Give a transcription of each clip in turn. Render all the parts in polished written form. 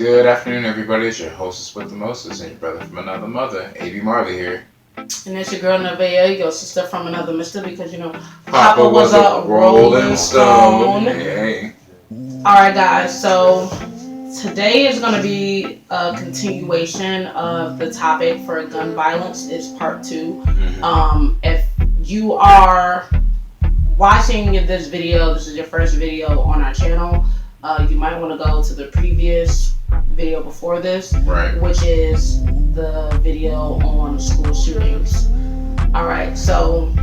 Good afternoon, everybody. It's your hostess with the mostest and your brother from another mother, AB.Marley here. And it's your girl Nevaeh, your sister from another mister, because Papa was a rolling stone. Hey. Alright, guys, so today is going to be a continuation of the topic for gun violence. It's part 2. If you are watching this video, this is your first video on our channel, you might want to go to the previous video before this, right, which is the video on school shootings. Alright, so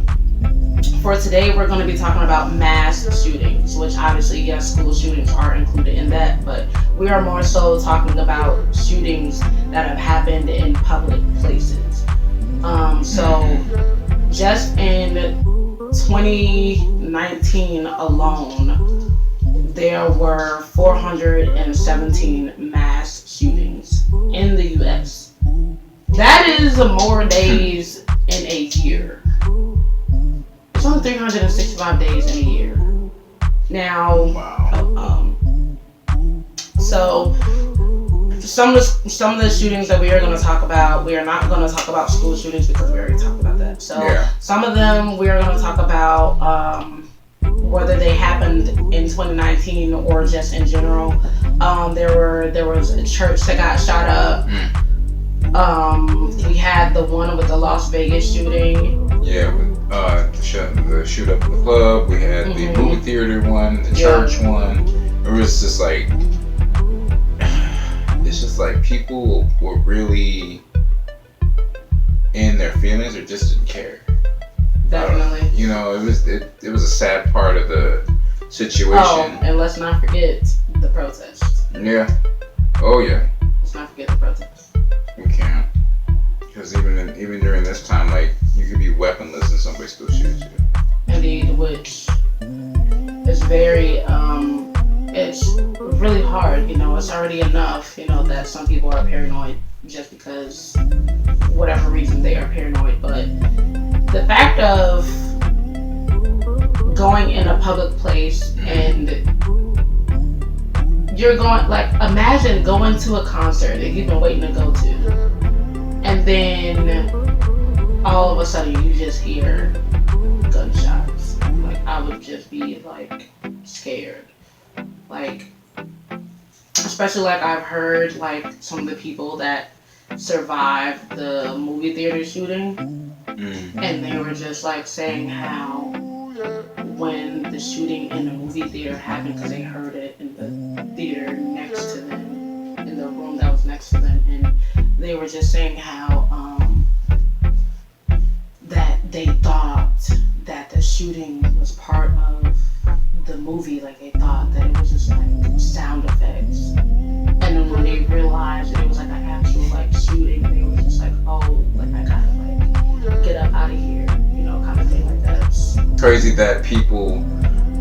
for today we're going to be talking about mass shootings, which obviously, yes, school shootings are included in that, but we are more so talking about shootings that have happened in public places. So just in 2019 alone, there were 417 mass shootings in the U.S. That is more days in a year. It's only 365 days in a year. Now, wow. So some of the shootings that we are going to talk about, we are not going to talk about school shootings because we already talked about that. So some of them we are going to talk about whether they happened in 2019 or just in general. There was a church that got shot up. We had the one with the Las Vegas shooting. Yeah, the shoot up in the club. We had the movie theater one, the church one. It was just like, it's just like people were really in their feelings or just didn't care. Definitely. It was a sad part of the situation. Oh, and let's not forget the protests. Yeah. Oh yeah. Let's not forget the protests. We can't. Because even during this time, like, you could be weaponless and somebody still shoots you. Indeed, which is very it's really hard. It's already enough. That some people are paranoid just because whatever reason they are paranoid, but the fact of going in a public place and you're going, like, imagine going to a concert that you've been waiting to go to, and then all of a sudden you just hear gunshots. Like, I would just be like scared. Like, especially like I've heard like some of the people that survived the movie theater shooting. And they were just like saying how when the shooting in the movie theater happened, because they heard it in the theater next to them, in the room that was next to them, and they were just saying how that they thought that the shooting was part of the movie. Like, they thought that it was just like sound effects, and then when they realized that it was like an actual like shooting, they were just like, oh, like, I gotta like get up out of here, kind of thing like that. It's crazy that people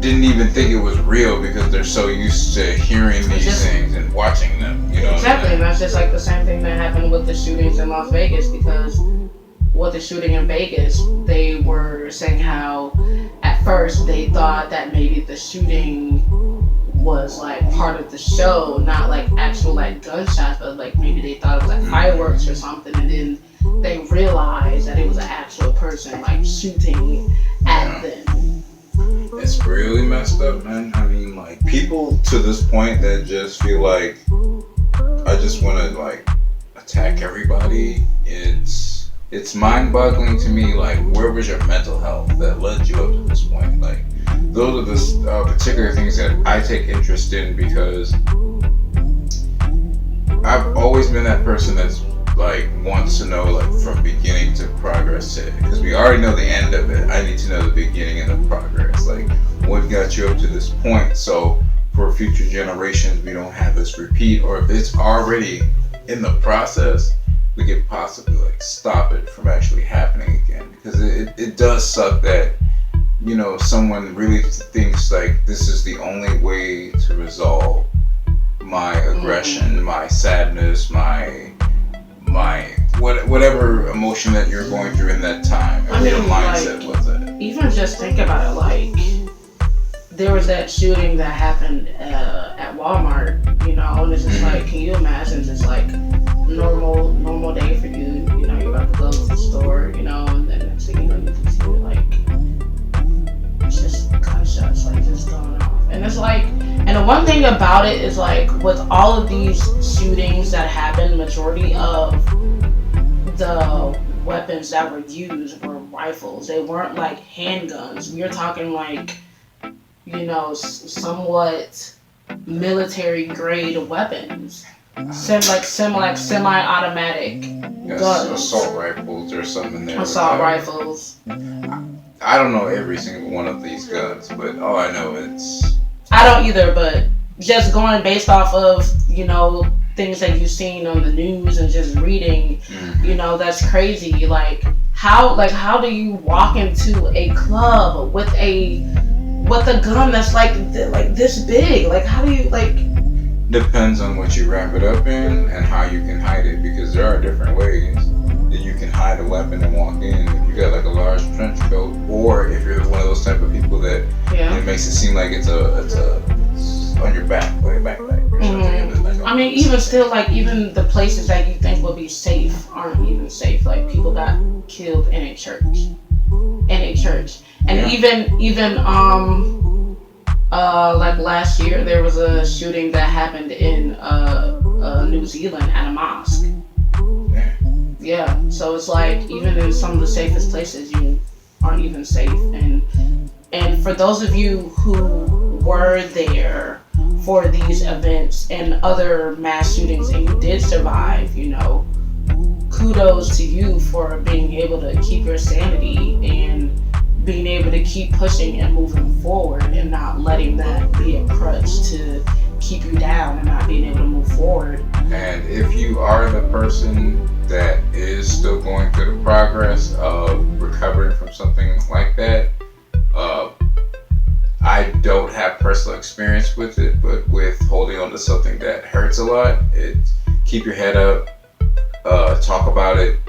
didn't even think it was real because they're so used to hearing these things and watching them, Exactly, and that's just like the same thing that happened with the shootings in Las Vegas, because with the shooting in Vegas, they were saying how at first they thought that maybe the shooting was like part of the show, not like actual like gunshots, but like maybe they thought it was like fireworks or something, and then they realized that it was an actual person like shooting at them. It's really messed up, man. I mean, like, people to this point that just feel like I just want to like attack everybody. It's mind-boggling to me. Like, where was your mental health that led you up to this point? Like, those are the particular things that I take interest in, because I've always been that person that's like wants to know, like, from beginning to progress to it, because we already know the end of it. I need to know the beginning and the progress, like what got you up to this point, so for future generations we don't have this repeat, or if it's already in the process, we could possibly like stop it from actually happening again. Because it does suck that someone really thinks like this is the only way to resolve my aggression, my sadness, my whatever emotion that you're going through in that time, and your mindset like, with it. Even just think about it, like, there was that shooting that happened at Walmart, and it's just like, can you imagine like with all of these shootings that happened, majority of the weapons that were used were rifles. They weren't like handguns. We are talking like, somewhat military grade weapons. Semi-automatic guns. Assault rifles or something there. Assault rifles. I don't know every single one of these guns, but all I know I don't either, but just going based off of, things that you've seen on the news and just reading, that's crazy. Like how do you walk into a club with a gun that's like this big? Like how do you Depends on what you wrap it up in and how you can hide it, because there are different ways that you can hide a weapon and walk in. If you got like a large trench coat, or if you're one of those type of people that it makes it seem like it's on your back, like a backpack or something. I mean, even still, like even the places that you think would be safe aren't even safe. Like people got killed in a church, and even like last year there was a shooting that happened in New Zealand at a mosque. Yeah, so it's like even in some of the safest places you aren't even safe. And for those of you who were there for these events and other mass shootings and you did survive, kudos to you for being able to keep your sanity and being able to keep pushing and moving forward and not letting that be a crutch to keep you down and not being able to move forward. And if you are the person that is still going through the progress of recovering from something like that, I don't have personal experience with it, but with holding on to something that hurts a lot, keep your head up, talk about it.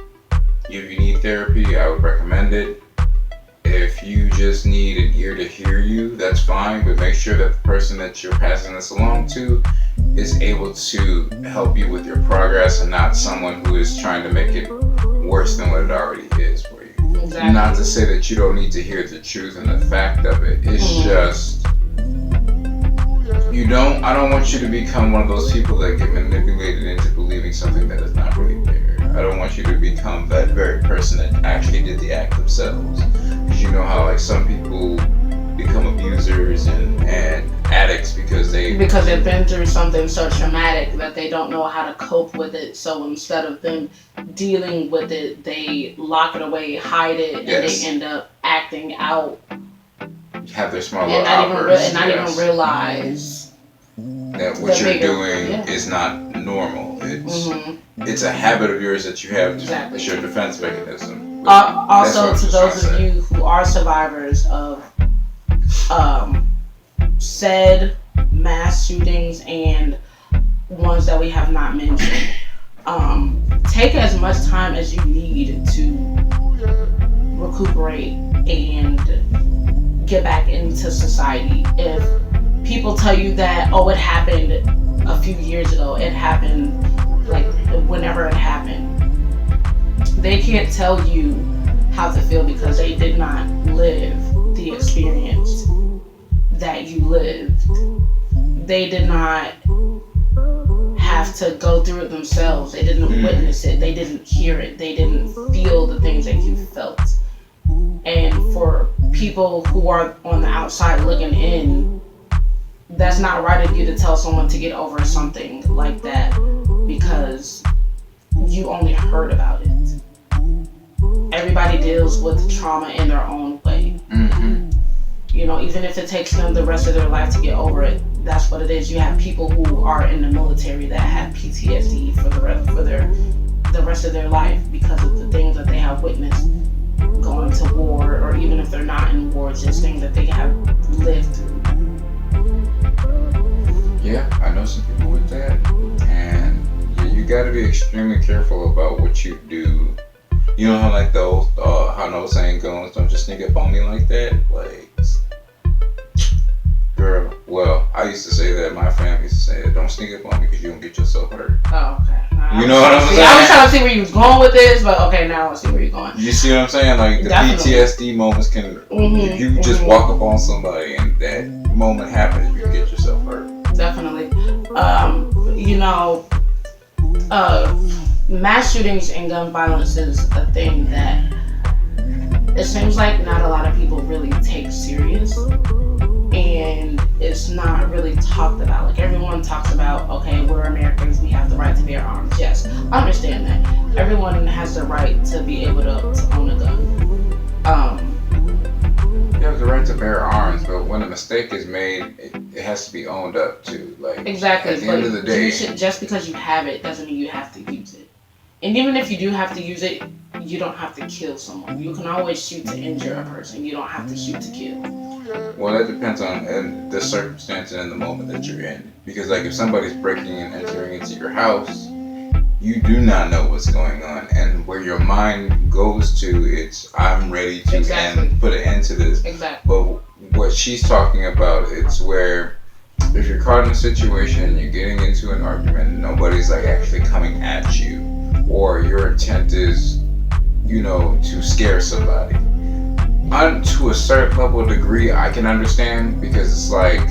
If you need therapy, I would recommend it. If you just need an ear to hear you, that's fine, but make sure that the person that you're passing this along to is able to help you with your progress and not someone who is trying to make it worse than what it already is for you. Exactly. Not to say that you don't need to hear the truth and the fact of it. It's just, I don't want you to become one of those people that get manipulated into believing something that is not really there. I don't want you to become that very person that actually did the act themselves. Because you know how like some people become abusers and addicts because they've been through something so traumatic that they don't know how to cope with it. So instead of them dealing with it, they lock it away, hide it, and they end up acting out. Have their small little outbursts. Not even realize that what you're doing is not normal. It's a habit of yours that you have. It's your defense mechanism. Also, to those of you who are survivors of said mass shootings and ones that we have not mentioned, take as much time as you need to recuperate and get back into society. If people tell you that, it happened a few years ago, it happened like whenever it happened, they can't tell you how to feel because they did not live the experience that you lived. They did not have to go through it themselves. They didn't witness it. They didn't hear it. They didn't feel the things that you felt. And for people who are on the outside looking in, that's not right of you to tell someone to get over something like that because you only heard about it. Everybody deals with trauma in their own way. Even if it takes them the rest of their life to get over it, that's what it is. You have people who are in the military that have PTSD for the rest of their life because of the things that they have witnessed going to war, or even if they're not in war, just things that they have lived through. Yeah, I know some people with that, and you got to be extremely careful about what you do. You know how like the old, how an old saying goes, don't just sneak up on me like that? Like, girl, well, I used to say that, my family used to say that, don't sneak up on me because you don't get yourself hurt. Oh, okay. You know what I'm saying? I was trying to see where you was going with this, but okay, now I see where you're going. You see what I'm saying? Like the PTSD moments can, if you just walk up on somebody and that moment happens, you can get yourself hurt. Definitely. You know, mass shootings and gun violence is a thing that it seems like not a lot of people really take serious, and it's not really talked about. Like everyone talks about, okay, we're Americans, we have the right to bear arms. Yes, I understand that. Everyone has the right to be able to own a gun. You have the right to bear arms, but when a mistake is made, it has to be owned up to. Like Exactly, at the but end of the day, just because you have it doesn't mean you have to use it. And even if you do have to use it, you don't have to kill someone. You can always shoot to injure a person. You don't have to shoot to kill. well, that depends on the circumstance and the moment that you're in. Because like if somebody's breaking and entering into your house, you do not know what's going on, and where your mind goes to, it's I'm ready to put an end to this. Exactly. But what she's talking about, it's where if you're caught in a situation and you're getting into an argument and nobody's like actually coming at you, or your intent is, to scare somebody. To a certain level of degree, I can understand, because it's like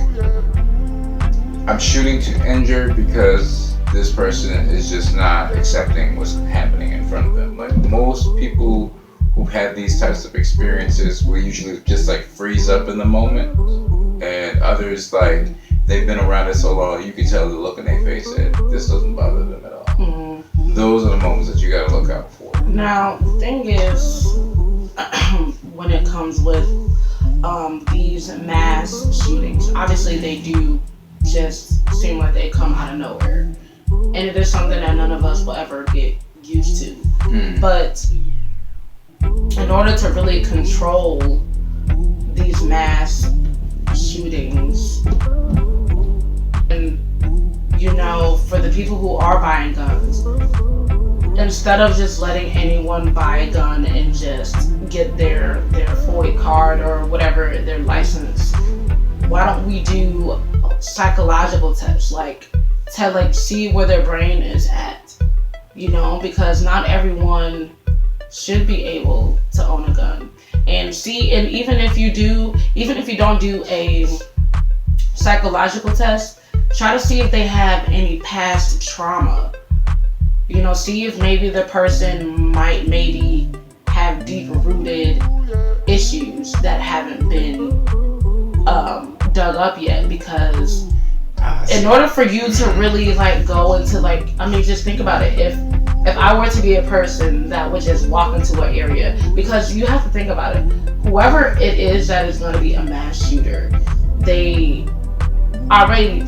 I'm shooting to injure because this person is just not accepting what's happening in front of them. Like most people who've had these types of experiences will usually just like freeze up in the moment, and others like they've been around it so long you can tell the look in their face that this doesn't bother them at all. Mm-hmm. Those are the moments that you gotta look out for. Now the thing is, when it comes with these mass shootings, obviously they do just seem like they come out of nowhere, and it is something that none of us will ever get used to. But in order to really control these mass shootings, and for the people who are buying guns, instead of just letting anyone buy a gun and just get their FOID card or whatever, their license, why don't we do psychological tests, to see where their brain is at, because not everyone should be able to own a gun. And even if you don't do a psychological test, try to see if they have any past trauma. See if maybe the person might maybe have deep-rooted issues that haven't been dug up yet. Because in order for you to really go into just think about it. If I were to be a person that would just walk into an area, because you have to think about it, whoever it is that is going to be a mass shooter, they already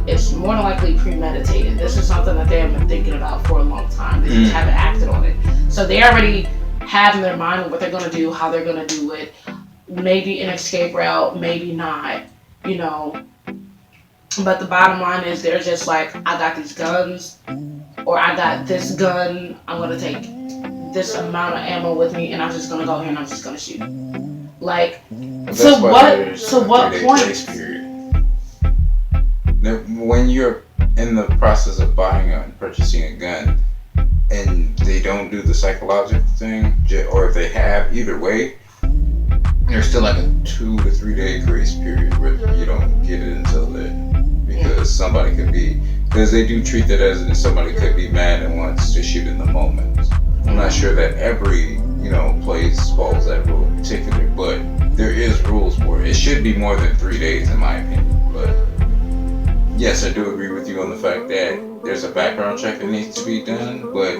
it's more than likely premeditated. This is something that they have been thinking about for a long time. They just haven't acted on it. So they already have in their mind what they're going to do, how they're going to do it, maybe an escape route, maybe not, But the bottom line is they're just like, I got these guns, or I got this gun, I'm going to take this amount of ammo with me, and I'm just going to go here and I'm just going to shoot. To what point? When you're in the process of buying and purchasing a gun, and they don't do the psychological thing, or if they have, either way, there's still like a 2 to 3 day grace period where you don't get it until then, because they do treat that as somebody could be mad and wants to shoot in the moment. I'm not sure that every place follows that rule in particular, but there is rules for it. It should be more than 3 days in my opinion. But yes, I do agree with you on the fact that there's a background check that needs to be done, but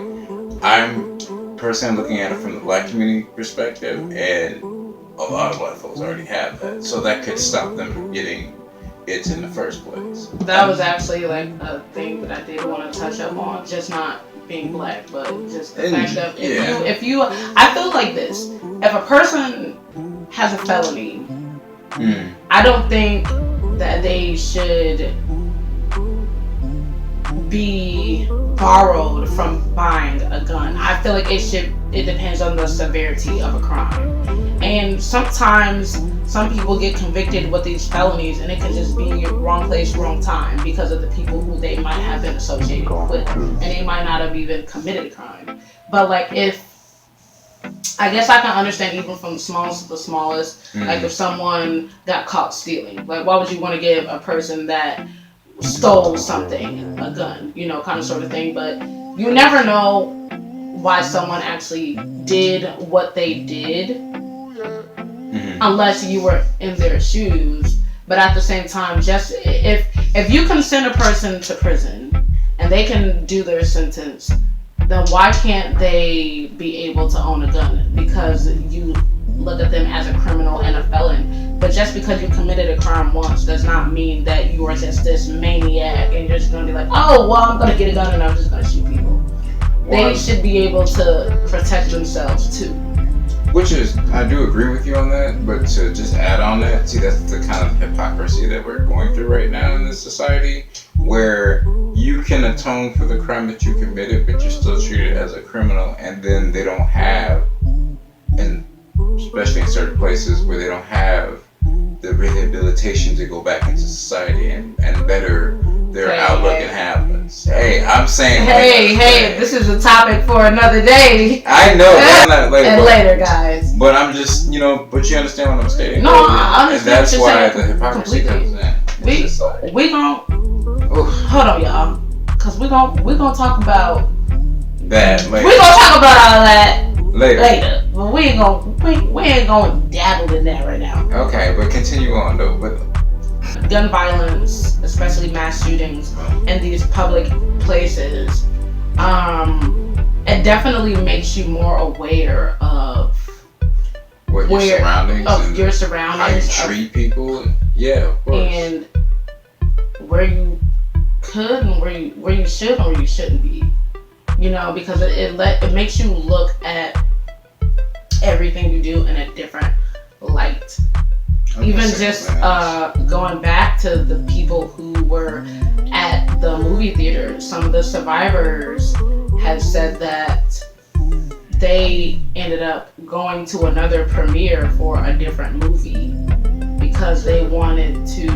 I'm personally looking at it from the black community perspective, and a lot of black folks already have that, so that could stop them from getting it in the first place. That was actually a thing that I did want to touch up on, just not being black, but just the fact of if you I feel like this, if a person has a felony, I don't think that they should be borrowed from buying a gun. I feel like it depends on the severity of a crime. And sometimes some people get convicted with these felonies, and it could just be wrong place, wrong time, because of the people who they might have been associated with, and they might not have even committed a crime. But I guess I can understand even from the smallest to the smallest, if someone got caught stealing, why would you want to give a person that stole something, a gun, kind of sort of thing. But you never know why someone actually did what they did unless you were in their shoes. But at the same time, just if you can send a person to prison and they can do their sentence, then why can't they be able to own a gun? Because you look at them as a criminal and a felon. But just because you committed a crime once does not mean that you are just this maniac and you're just going to be like, oh, well, I'm going to get a gun and I'm just going to shoot people. They should be able to protect themselves too. Which is, I do agree with you on that, but to just add on that, see, that's the kind of hypocrisy that we're going through right now in this society, where you can atone for the crime that you committed, but you're still treated as a criminal, and then they don't have, and especially in certain places where they don't have the rehabilitation to go back into society and better their outlook and habits. Hey, I'm saying. Hey, this is a topic for another day. I know. Not later, and later, guys. But I'm just, but you understand what I'm stating. No, I understand. And that's why the hypocrisy comes in. We gon' hold on, y'all, cause we gon' talk about that later. We gonna talk about all of that later. But we ain't gonna dabble in that right now. Okay, but continue on though. But gun violence, especially mass shootings in these public places, it definitely makes you more aware of your surroundings, your surroundings, how you treat people. Yeah, of course. And where you could and where you should and where you shouldn't be. Because it makes you look at everything you do in a different light. Even just going back to the people who were at the movie theater, some of the survivors had said that they ended up going to another premiere for a different movie because they wanted to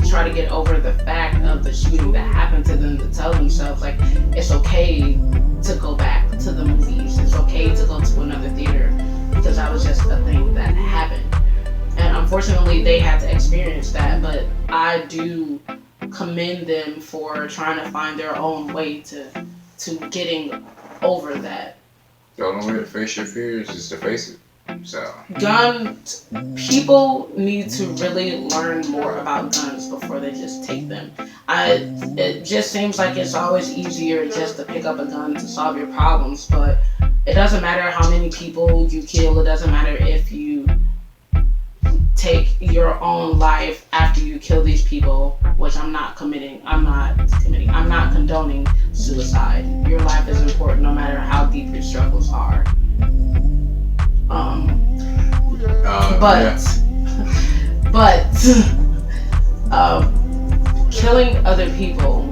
try to get over the fact of the shooting that happened to them, to tell themselves like it's okay to go back to the movies, it's okay to go to another theater because that was just a thing that happened. And unfortunately they had to experience that, but I do commend them for trying to find their own way to getting over that. The only way to face your fears is to face it. So people need to really learn more about guns before they just take them. It just seems like it's always easier just to pick up a gun to solve your problems, but it doesn't matter how many people you kill. It doesn't matter if you take your own life after you kill these people, which I'm not condoning suicide. Your life is important no matter how deep your struggles are. Killing other people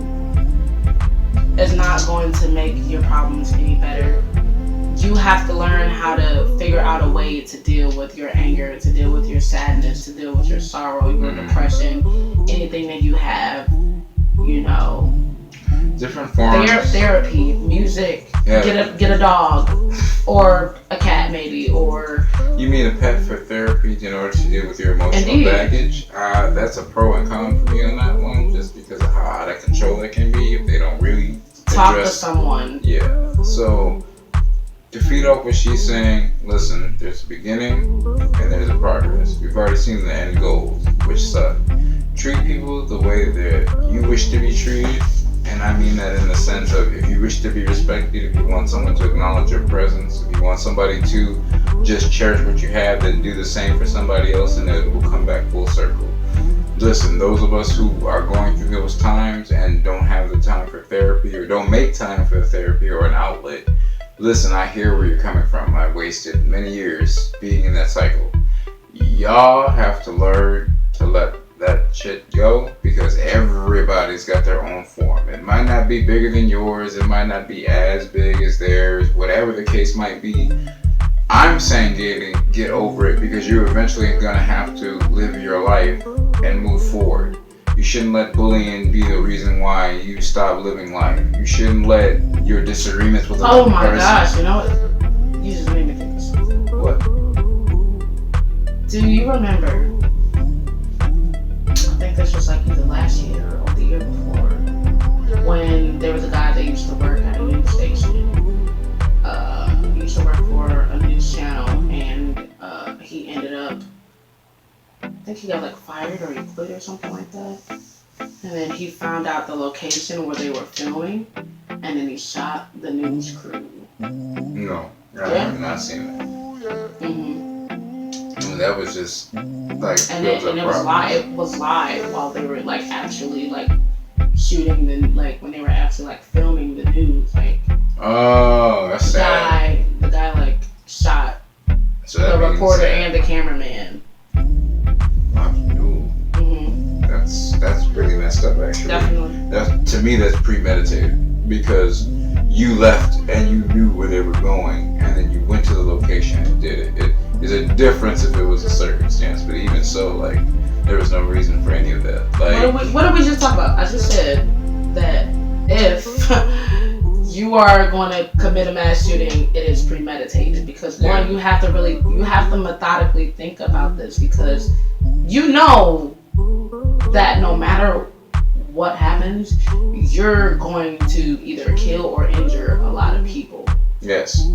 is not going to make your problems any better. You have to learn how to figure out a way to deal with your anger, to deal with your sadness, to deal with your sorrow, your depression, anything that you have, different forms. Therapy, music, get a dog, or a cat maybe, or... You mean a pet for therapy in order to deal with your emotional baggage? That's a pro and con for me on that one, just because of how out of control it can be if they don't really talk to someone. Yeah, so to feed off what she's saying, listen, there's a beginning and there's a progress. We've already seen the end goals, which suck. Treat people the way that you wish to be treated. And I mean that in the sense of if you wish to be respected, if you want someone to acknowledge your presence, if you want somebody to just cherish what you have, then do the same for somebody else and it will come back full circle. Listen, those of us who are going through those times and don't have the time for therapy or don't make time for therapy or an outlet, listen, I hear where you're coming from. I wasted many years being in that cycle. Y'all have to learn to let that shit go because everybody's got their own form. It might not be bigger than yours, it might not be as big as theirs, whatever the case might be. I'm saying get over it because you're eventually gonna have to live your life and move forward. You shouldn't let bullying be the reason why you stop living life. You shouldn't let your disagreements with another person. Oh my gosh, you know what? You just made me think of something. What? Do you remember? I think think this was like either last year or the year before, when there was a guy that used to work at a news station. He used to work for a news channel, and he ended up, I think he got like fired or he quit or something like that. And then he found out the location where they were filming, and then he shot the news crew. No, I have not seen that. That was just like, and it was live. It was live while they were like actually like shooting the, like when they were actually like filming the news. Like, oh, that's sad. The guy like shot the reporter and the cameraman. That's really messed up, actually. Definitely. To me, that's premeditated, because you left and you knew where they were going, and then you went to the location and did it. It is a difference if it was a circumstance, but even so, like, there was no reason for any of that. Like, what did we just talk about? I just said that if you are going to commit a mass shooting, it is premeditated, because one, you have to methodically think about this, because you know that no matter what happens, you're going to either kill or injure a lot of people. Yes.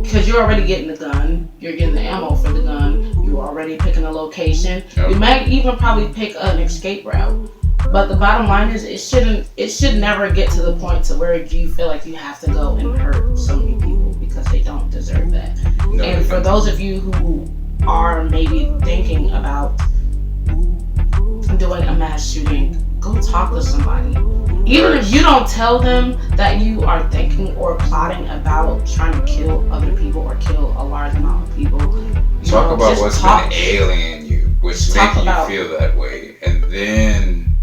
Because you're already getting the gun, you're getting the ammo for the gun, you're already picking a location. Yep. You might even probably pick an escape route. But the bottom line is, it should never get to the point to where you feel like you have to go and hurt so many people, because they don't deserve that. No, and for those of you who are maybe thinking about doing a mass shooting, go talk to somebody. Even if you don't tell them that you are thinking or plotting about trying to kill other people or kill a large amount of people. Talk about what's been alienating you, what's making you feel that way, and then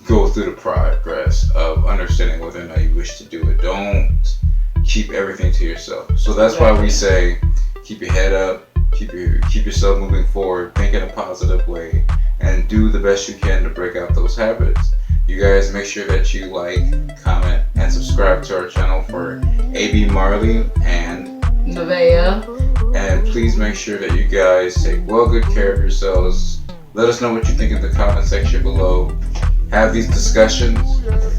go through the progress of understanding whether or not you wish to do it. Don't keep everything to yourself. So that's why we say, keep your head up, keep yourself moving forward, think in a positive way, and do the best you can to break out those habits. You guys make sure that you like, comment, and subscribe to our channel for AB.Marley and Nevaeh. And please make sure that you guys take good care of yourselves. Let us know what you think in the comment section below. Have these discussions,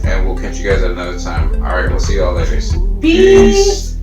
and we'll catch you guys at another time. Alright, we'll see y'all later. Peace.